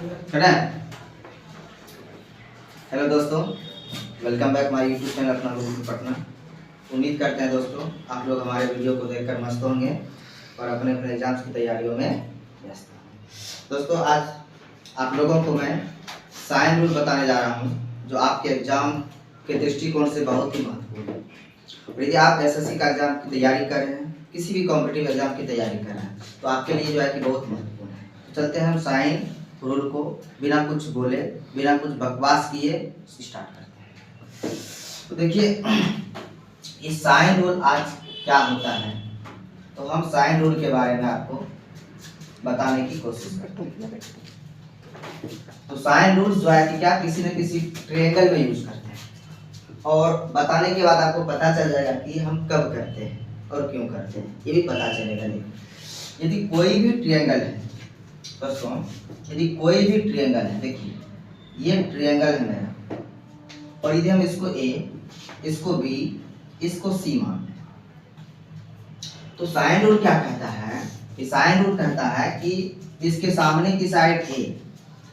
Hello दोस्तों, welcome back my YouTube channel अपना गुरु पटना। उम्मीद करते हैं दोस्तों आप लोग हमारे वीडियो को देखकर मस्त होंगे और अपने अपने एग्जाम्स की तैयारियों में व्यस्त हैं। दोस्तों आज आप लोगों को मैं साइन रूल बताने जा रहा हूँ जो आपके एग्जाम के दृष्टिकोण से बहुत ही महत्वपूर्ण है। यदि आप एसएससी का एग्जाम की तैयारी कर रहे हैं, किसी भी कॉम्पिटिटिव एग्जाम की तैयारी कर रहे हैं, तो आपके लिए जो है कि बहुत महत्वपूर्ण है। तो चलते हैं हम साइन रूल को बिना कुछ बोले, बिना कुछ बकवास किए स्टार्ट करते हैं। तो देखिए इस साइन रूल आज क्या होता है, तो हम साइन रूल के बारे में आपको बताने की कोशिश करते हैं। तो साइन रूल जो है कि क्या किसी न किसी ट्रायंगल में यूज करते हैं और बताने के बाद आपको पता चल जाएगा कि हम कब करते हैं और क्यों करते हैं, ये भी पता चलेगा। यदि कोई भी ट्रायंगल है दोस्तों, यदि कोई भी ट्रायंगल है, देखिए ये ट्रायंगल है मेरा और यदि हम इसको ए, इसको बी, इसको सी मानते हैं, तो साइन रूल क्या कहता है कि साइन रूल कहता है कि इसके सामने की साइड ए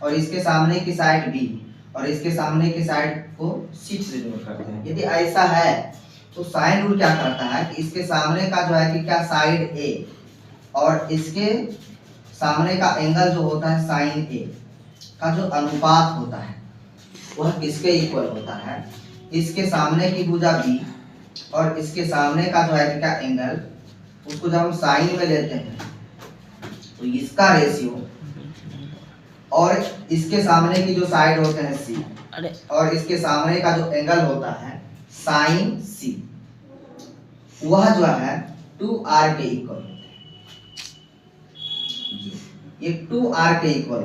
और इसके सामने की साइड बी और इसके सामने की साइड को सी से डिनोट करते हैं। यदि ऐसा है तो साइन रूल क्या कहता है कि इसके सामने का जो है कि क्या साइड ए और इसके सामने का एंगल जो होता है साइन ए का जो अनुपात होता है वह किसके इक्वल होता है, इसके सामने की भुजा बी और इसके सामने का जो है कि क्या एंगल, उसको जब हम साइन में लेते हैं तो इसका रेशियो और इसके सामने की जो साइड होते हैं सी और इसके सामने का जो एंगल होता है साइन सी, वह जो है 2r के इक्वल, ये 2r के इक्वल।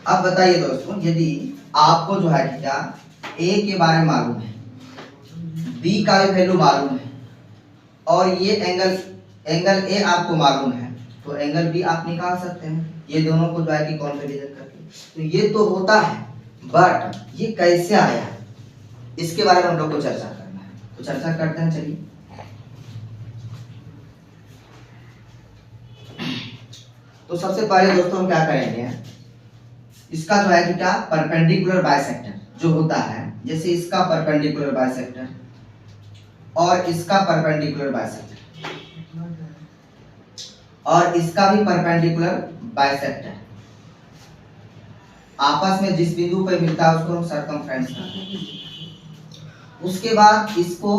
अब बताइए दोस्तों, यदि आपको जो है क्या a के बारे में मालूम है, b का भी वैल्यू मालूम है और ये एंगल a आपको मालूम है, तो एंगल b आप निकाल सकते हैं ये दोनों को जो है कि कंपैरिजन करके। तो ये तो होता है, बट ये कैसे आया है इसके बारे में हम लोग को चर्चा करना है। तो चर्चा करते हैं, चलिए। तो सबसे पहले दोस्तों हम क्या करेंगे, इसका जो है कि क्या परपेंडिकुलर बाइसेक्टर जो होता है, जैसे इसका परपेंडिकुलर बाइसेक्टर और इसका परपेंडिकुलर बाइसेक्टर और इसका भी परपेंडिकुलर बाइसेक्टर, आपस में जिस बिंदु पर मिलता है उसको हम सर्कमफ्रेंस कहते हैं। उसके बाद इसको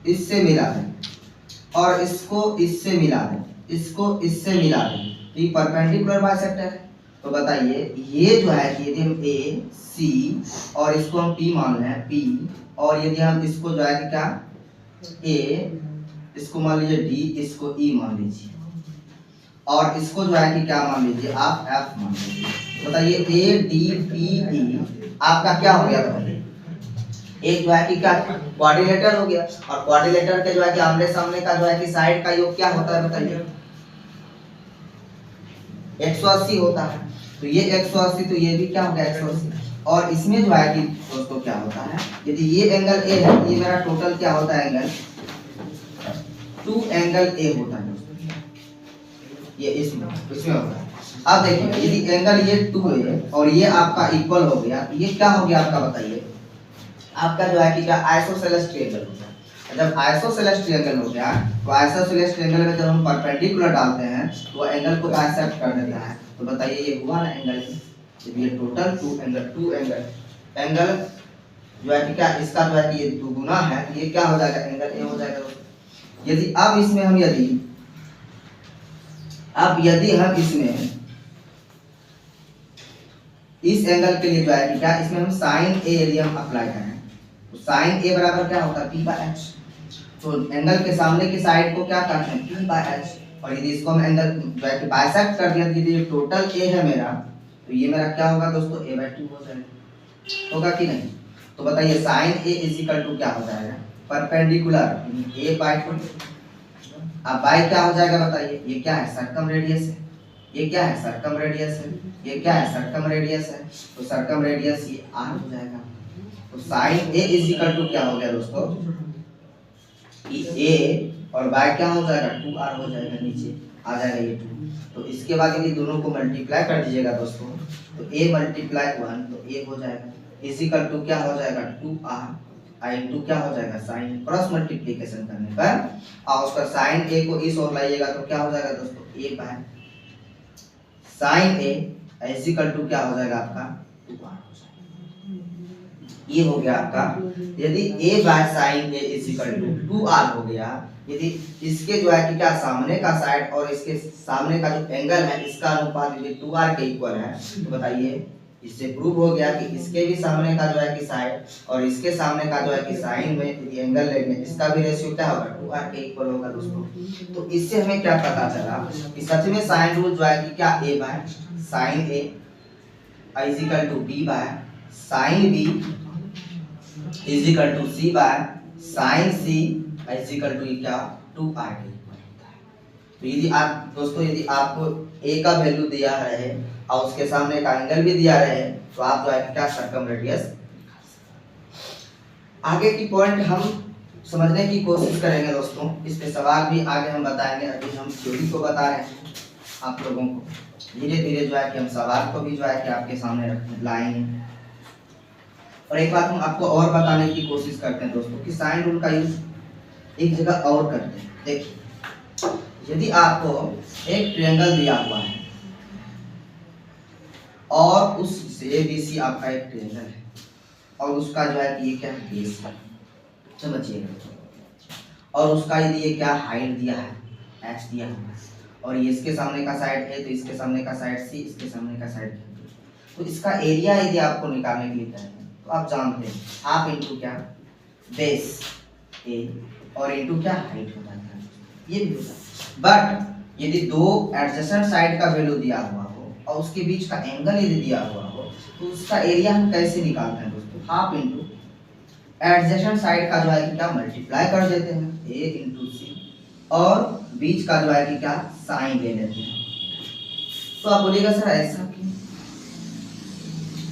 इससे मिला दें और इसको इससे मिला दें, इसको इससे मिला दें, तो ये परपेंडिकुलर बाइसेक्टर है। तो बताइए ये जो है कि यदि हम ए सी और इसको हम पी मान लें पी, और यदि हम इसको जो है कि क्या ए, इसको मान लीजिए डी, इसको ई मान लीजिए और इसको जो है कि क्या मान लीजिए आप एफ मान लीजिए। बताइए ए डी पी ई आपका क्या हो गया, बताइए एक जो है कि क्या क्वाड्रिलेटर हो गया और क्वाड्रिलेटर के जो है कि आमने सामने का जो है कि साइड का योग क्या होता है, बताइए 180 होता है। तो ये 180, तो ये भी क्या हो गया 180 और इसमें जो है कि दोस्तों क्या होता है, यदि ये एंगल ए है, ये मेरा टोटल क्या होता है एंगल 2 एंगल ए होता है दोस्तों, ये इसमें होता है। अब देखिए यदि एंगल ये 2 है और ये आपका इक्वल हो गया, तो ये क्या हो गया आपका, बताइए आपका जो है कि क्या आइसोसेलेस ट्रायंगल होता है। जब आइसोसेलेस ट्रायंगल हो गया, तो आइसोसेलेस ट्रायंगल में जब हम परपेंडिकुलर डालते हैं तो एंगल को बाइसेक्ट कर देता है। तो बताइए ये हुआ ना एंगल, ये टोटल 2 एंगल जो है कि क्या इसका जो है कि ये दुगुना है, ये क्या हो जाएगा एंगल ए हो जाएगा। यदि अब इसमें हम यदि हम इसमें इस एंगल के लिए जो है कि क्या इसमें हम साइन ए यदि हम अप्लाई करें, तो साइन ए बराबर क्या होता है p/h। तो एंगल के सामने की साइड को क्या कहते हैं p/h, और यदि इसको हम एंगल जो है कि बाइसेक्ट कर दिया, यदि टोटल a है मेरा, तो ये मेरा क्या होगा दोस्तों a/2 हो जाएगा, होगा कि नहीं। तो बताइए साइन a = क्या हो जाएगा, परपेंडिकुलर a/2। अब बाई क्या हो जाएगा, बताइए ये क्या है सर्कम रेडियस है, ये क्या है सर्कम रेडियस है, ये क्या है सर्कम रेडियस है, तो सर्कम रेडियस ये r हो जाएगा। तो साइन a = क्या हो गया दोस्तों a और बाय क्या हो जाएगा 2r हो जाएगा नीचे। आ जाएगा ये 2। तो इसके बाद यदि दोनों को मल्टीप्लाई कर दीजिएगा दोस्तों, तो a मल्टीप्लाई 1 तो a हो जाएगा, इजिकल टू क्या हो जाएगा 2r इंटू क्या हो जाएगा साइन, क्रॉस मल्टीप्लीकेशन करने पर और उसका साइन a को इस ओर लाइएगा तो क्या हो जाएगा दोस्तों a by sine a equal to क्या हो जाएगा आपका 2r हो जाएगा। ये हो गया आपका, यदि a by sine a equal to 2r हो गया, यदि इसके जो है कि क्या सामने का साइड और इसके सामने का जो एंगल है इसका अनुपात यदि 2r के इक्वल है, तो बताइए इससे प्रूव हो गया कि इसके भी सामने का जो है कि साइड और इसके सामने का जो है कि साइन में यदि एंगल लेंगे इसका भी रेशियो क्या होगा 2r के इक्वल होगा दोस्तों। तो इससे हमें क्या पता चला कि सच में साइन रूल जो है कि क्या a by sine a equal to b by sine b equal to c by sine c equal to क्या 2r के इक्वल होता है। तो यदि आप दोस्तों यदि आपको a का वैल्यू दिया है और उसके सामने का एंगल भी दिया रहे तो आप जो है क्या सर्कम रेडियस। आगे की पॉइंट हम समझने की कोशिश करेंगे दोस्तों, इस पे सवाल भी आगे हम बताएंगे। अभी हम थ्योरी को बता रहे हैं आप लोगों को, धीरे धीरे जो है कि हम सवाल को भी जो है कि आपके सामने लाएंगे। और एक बात हम आपको और बताने की कोशिश करते हैं दोस्तों कि साइन रूल का यूज एक जगह और करते हैं। देखिए यदि आपको एक ट्रायंगल दिया हुआ है और उस ABC आपका एक ट्रायंगल है और उसका जो है कि ये क्या बेस है, समझिएगा, और उसका यदि ये क्या हाइट दिया है h दिया हुआ है और ये इसके सामने का साइड है तो इसके सामने का साइड c, इसके सामने का साइड b, तो इसका एरिया यदि आपको निकालने के लिए कहते हैं तो आप जानते हैं हाफ इंटू क्या बेस a और इंटू क्या हाइट होता है, ये भी होता है। बट यदि दो एडजेसेंट साइड का वैल्यू दिया हुआ हो और उसके बीच का एंगल यदि दिया हुआ हो तो उसका एरिया हम कैसे निकालते हैं दोस्तों, हाफ इंटू एडजेसेंट साइड का जो है कि क्या मल्टीप्लाई कर देते हैं a इंटू सी और बीच का जो है कि क्या साइन ले लेते हैं। तो आप बोलिएगा सर ऐसा क्यों,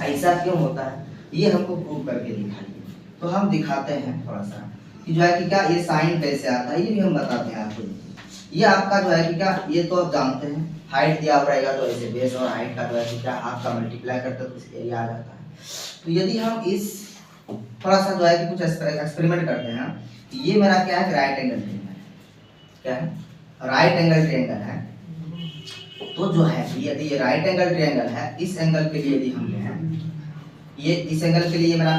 ऐसा क्यों होता है, ये हमको प्रूव करके दिखाइए। तो हम दिखाते हैं थोड़ा सा कि जो है कि क्या ये साइन कैसे आता है, ये भी हम बताते हैं आपको। ये आपका जो है कि क्या, ये तो आप जानते हैं हाइट दिया हुआ रहेगा तो ऐसे बेस और हाइट का जो है कि क्या हाफ का मल्टीप्लाई करते हैं तो इसका एरिया आ जाता है। तो यदि हम इस थोड़ा सा जो है कि कुछ एक्सपेरिमेंट करते हैं, ये मेरा क्या है राइट एंगल ट्रायंगल है, क्या है राइट एंगल ट्रायंगल है। तो जो है यदि ये राइट एंगल ट्रायंगल है, इस एंगल के लिए यदि हम लें, ये इस एंगल के लिए मेरा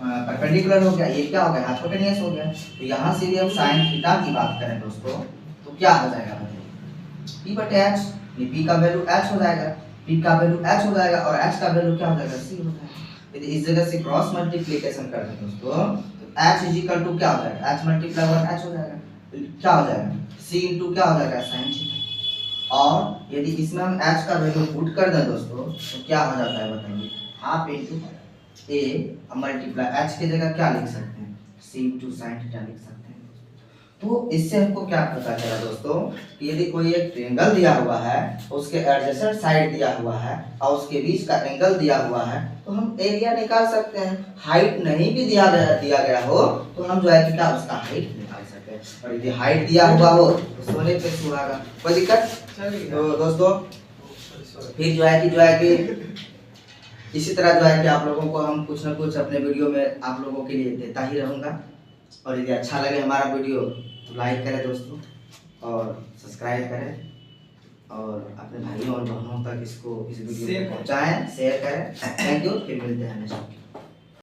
परपेंडिकुलर हो गया, ये क्या हो गया हाइपोटेन्यूस हो गया। तो यहाँ से भी हम साइन थीटा की बात करें दोस्तों तो क्या हो जाएगा बताइए, p बटे h, ये p का वैल्यू h हो जाएगा, p का वैल्यू h हो जाएगा और h का वैल्यू क्या हो जाएगा c हो जाएगा। यदि इस जगह से क्रॉस मल्टीप्लिकेशन करते हैं दोस्तों तो h इक्वल टू क्या हो जाएगा, h मल्टीप्लाई 1h हो जाएगा, क्या हो जाएगा c इंटू क्या हो जाएगा साइन थीटा। और यदि इसमें हम h का वैल्यू पुट कर दें दोस्तों तो क्या हो जाता है बताइए, half into a multiply h की जगह क्या लिख सकते हैं c इंटू साइन थीटा लिख सकते हैं। तो इससे हमको क्या पता चला दोस्तों कि यदि कोई एक ट्रायंगल दिया हुआ है, उसके एडजेसेंट साइड दिया हुआ है और उसके बीच का एंगल दिया हुआ है तो हम एरिया निकाल सकते हैं। हाइट नहीं भी दिया गया हो तो हम जो है कि क्या उसका हाइट निकाल सकते हैं। और यदि हाइट दिया हुआ हो तो सोने पे सुहागा, कोई दिक्कत। तो दोस्तों फिर जो है कि इसी तरह जो है कि आप लोगों को हम कुछ ना कुछ अपने वीडियो में आप लोगों के लिए देता ही रहूँगा। और यदि अच्छा लगे हमारा वीडियो तो लाइक करें दोस्तों और सब्सक्राइब करें और अपने भाइयों और बहनों तक इस वीडियो को पहुँचाएं, शेयर करें। थैंक यू, फिर मिलते हैं नेक्स्ट।